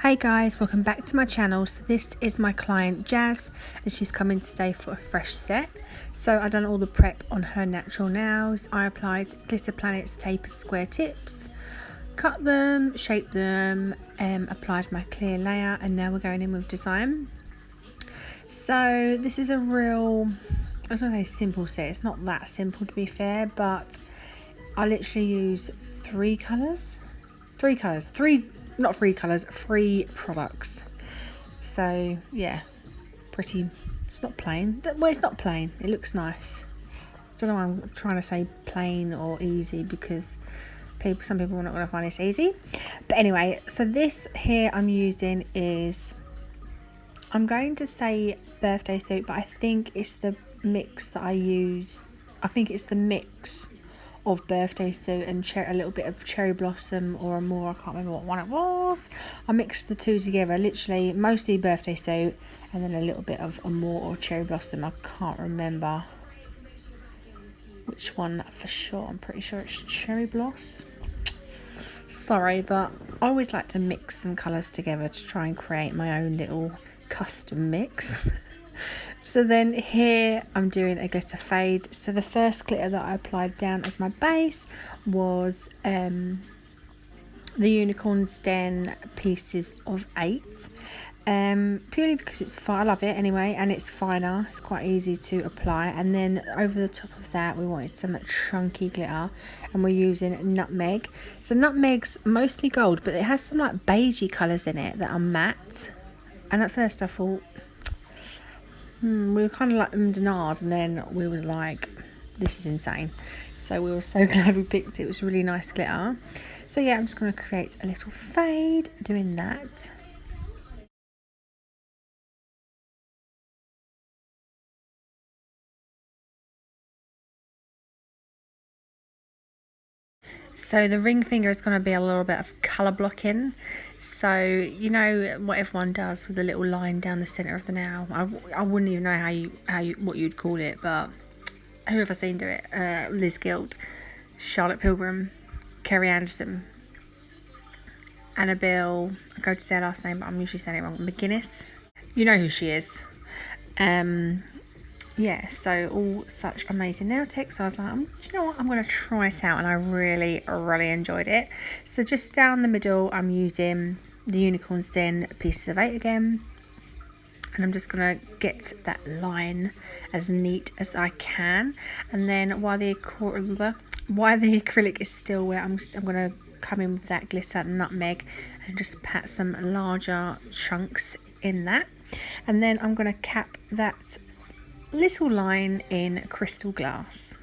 Hey guys, welcome back to my channel. So this is my client Jazz and she's come in today for a fresh set. So I've done all the prep on her natural nails. I applied Glitter Planet's tapered square tips, cut them, shaped them, applied my clear layer, and now we're going in with design. So this is a real, I was gonna say simple set. It's not that simple to be fair, but I literally use three products. So yeah, pretty, it's not plain. Well, it's not plain, it looks nice. Don't know why I'm trying to say plain or easy, because some people are not going to find this easy. But anyway, so this here I'm using is, I'm going to say birthday suit, but I think it's the mix that I use. I think it's the mix of birthday suit and a little bit of cherry blossom or amor. I can't remember what one it was. I mixed the two together, literally mostly birthday suit and then a little bit of amor or cherry blossom. I can't remember which one for sure. I'm pretty sure it's cherry blossom. Sorry, but I always like to mix some colours together to try and create my own little custom mix. So then here I'm doing a glitter fade. So the first glitter that I applied down as my base was the Unicorn's Den pieces of 8, purely because it's fine. I love it anyway, and it's finer, it's quite easy to apply. And then over the top of that we wanted some chunky glitter, and we're using nutmeg. So nutmeg's mostly gold, but it has some like beigey colours in it that are matte, and at first I thought we were kind of like and then we was like, this is insane. So we were so glad we picked it. It was really nice glitter. So yeah, I'm just going to create a little fade doing that. So the ring finger is going to be a little bit of colour blocking. So you know what everyone does with a little line down the centre of the nail. I wouldn't even know what you'd call it, but who have I seen do it? Liz Guild, Charlotte Pilgrim, Kerry Anderson, Annabelle, I go to say her last name, but I'm usually saying it wrong, McGuinness. You know who she is. Yeah, so all such amazing nail tech. So I was like, do you know what, I'm going to try this out, and I really enjoyed it. So just down the middle I'm using the Unicorn's Den pieces of 8 again, and I'm just going to get that line as neat as I can. And then while the acrylic is still wet, I'm going to come in with that glitter nutmeg and just pat some larger chunks in that. And then I'm going to cap that little line in crystal glass.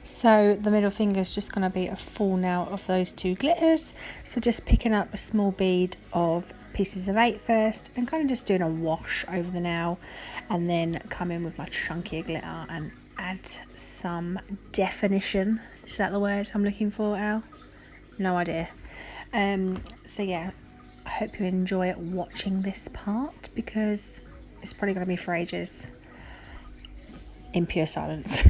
So the middle finger is just going to be a full now of those 2 glitters. So just picking up a small bead of pieces of 8 first and kind of just doing a wash over the nail, and then come in with my chunkier glitter and add some definition. Is that the word I'm looking for, Al? No idea. So yeah, I hope you enjoy watching this part, because it's probably going to be for ages in pure silence.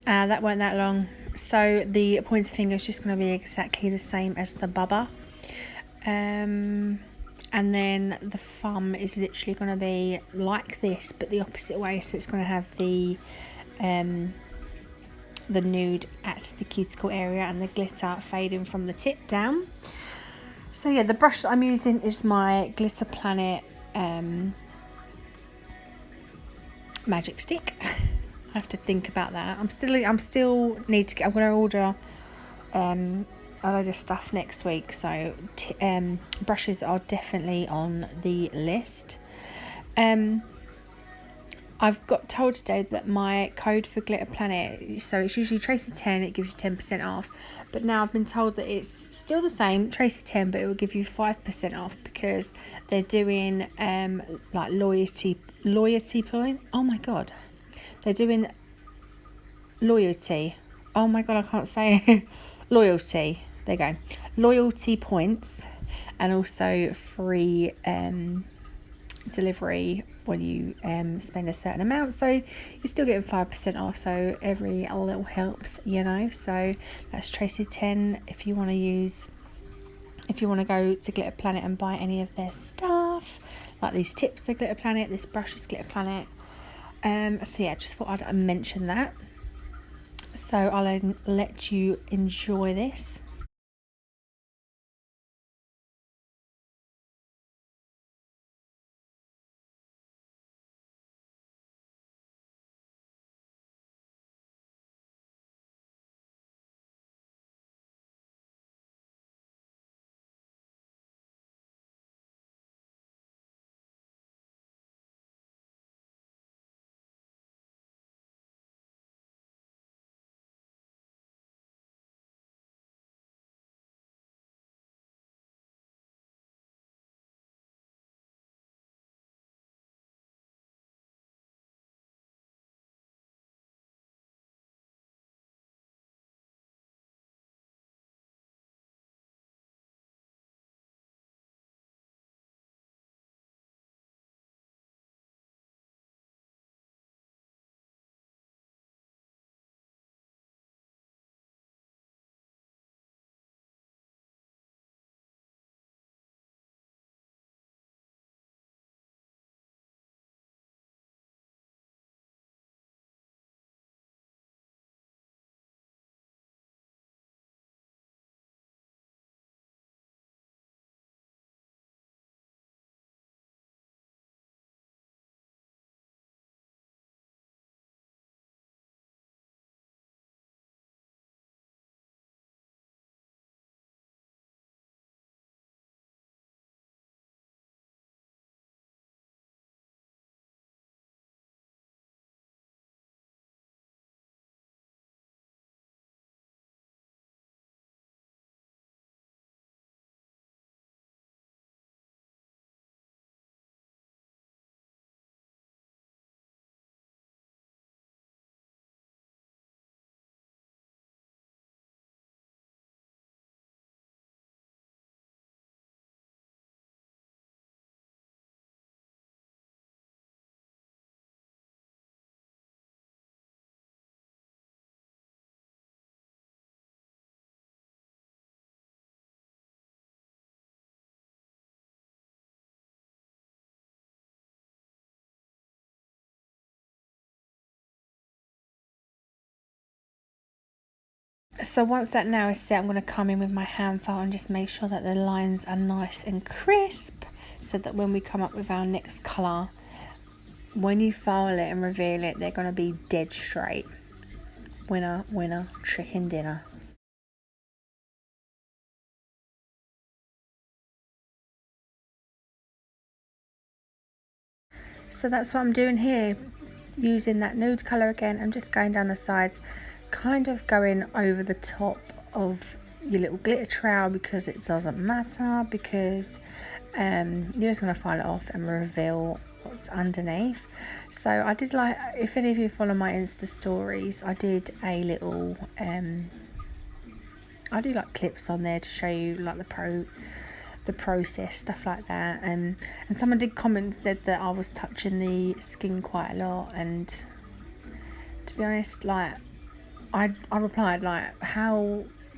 That weren't that long. So the pointer finger is just going to be exactly the same as the bubba. And then the thumb is literally going to be like this, but the opposite way. So it's going to have the nude at the cuticle area and the glitter fading from the tip down. So yeah, the brush that I'm using is my Glitter Planet magic stick. I have to think about that. I'm still need to get, I'm going to order a load of stuff next week, so brushes are definitely on the list. I've got told today that my code for Glitter Planet, so it's usually Tracy 10, it gives you 10% off, but now I've been told that it's still the same, Tracy 10, but it will give you 5% off, because they're doing like loyalty point. Oh my god, they're doing loyalty. Oh my god, I can't say it. Loyalty. There you go. Loyalty points, and also free delivery when you spend a certain amount. So you're still getting 5% off. So every little helps, you know. So that's Tracy 10. If you want to go to Glitter Planet and buy any of their stuff, like these tips are Glitter Planet, this brush is Glitter Planet. So yeah, just thought I'd mention that. So I'll let you enjoy this. So once that nail is set, I'm going to come in with my hand file and just make sure that the lines are nice and crisp, so that when we come up with our next colour, when you file it and reveal it, they're going to be dead straight. Winner, winner, chicken dinner. So that's what I'm doing here, using that nude colour again. I'm just going down the sides, kind of going over the top of your little glitter trail, because it doesn't matter, because you're just going to file it off and reveal what's underneath. So I did, like, if any of you follow my Insta stories, I did a little I do like clips on there to show you like the process, stuff like that, and someone did comment and said that I was touching the skin quite a lot, and to be honest, like, I replied, like,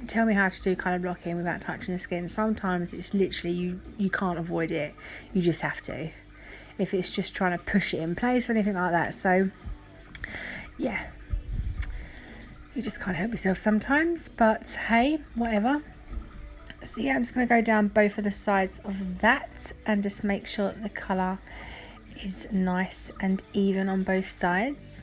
tell me how to do colour blocking without touching the skin. Sometimes it's literally you can't avoid it, you just have to, if it's just trying to push it in place or anything like that. So yeah, you just can't help yourself sometimes, but hey, whatever. So yeah, I'm just going to go down both of the sides of that and just make sure that the colour is nice and even on both sides.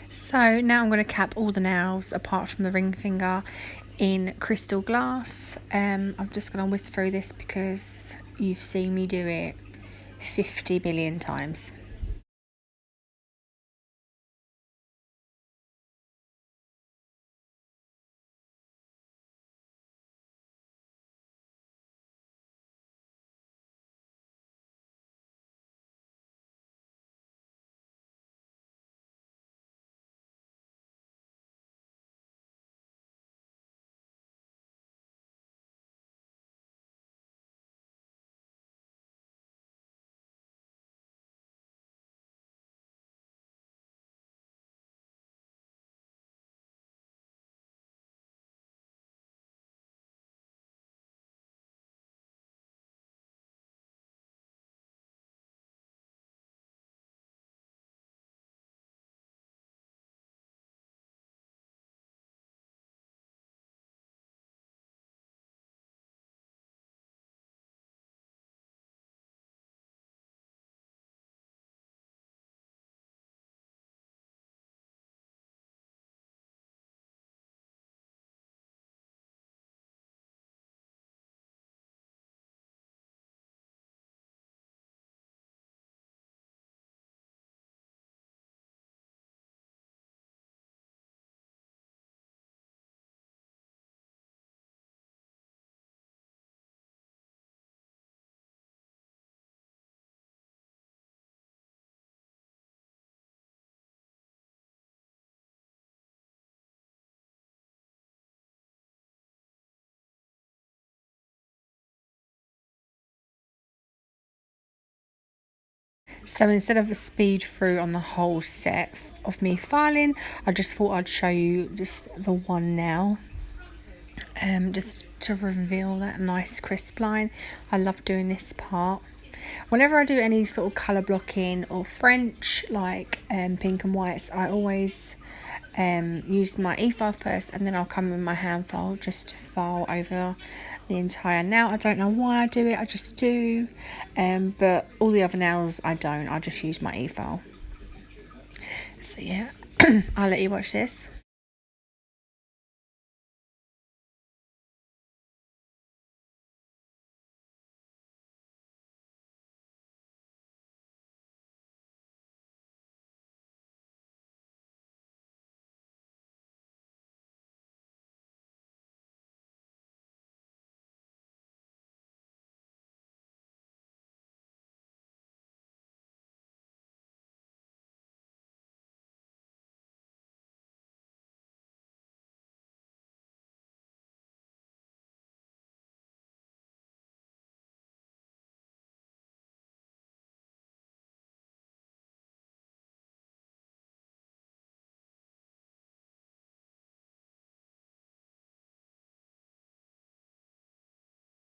So now I'm going to cap all the nails apart from the ring finger in crystal glass. I'm just going to whisk through this because you've seen me do it 50 billion times. So instead of a speed through on the whole set of me filing, I just thought I'd show you just the one now, just to reveal that nice crisp line. I love doing this part. Whenever I do any sort of colour blocking or French, like pink and whites, I always use my Efile first, and then I'll come with my hand file just to file over the entire nail. I don't know why I do it, I just do. But all the other nails I don't, I just use my Efile. So yeah, I'll let you watch this.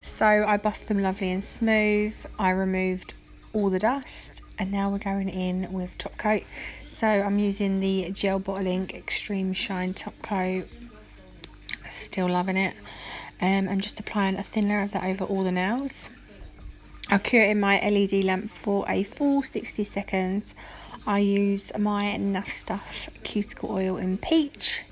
So I buffed them lovely and smooth. I removed all the dust, and now we're going in with top coat. So I'm using the Gel Bottling Extreme Shine top coat. Still loving it. And just applying a thin layer of that over all the nails. I'll cure it in my LED lamp for a full 60 seconds. I use my Naff Stuff cuticle oil in peach.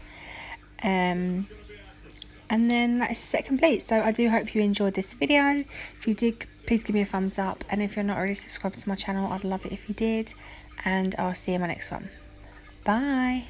And then that is set complete. So I do hope you enjoyed this video. If you did, please give me a thumbs up, and if you're not already subscribed to my channel, I'd love it if you did, and I'll see you in my next one. Bye.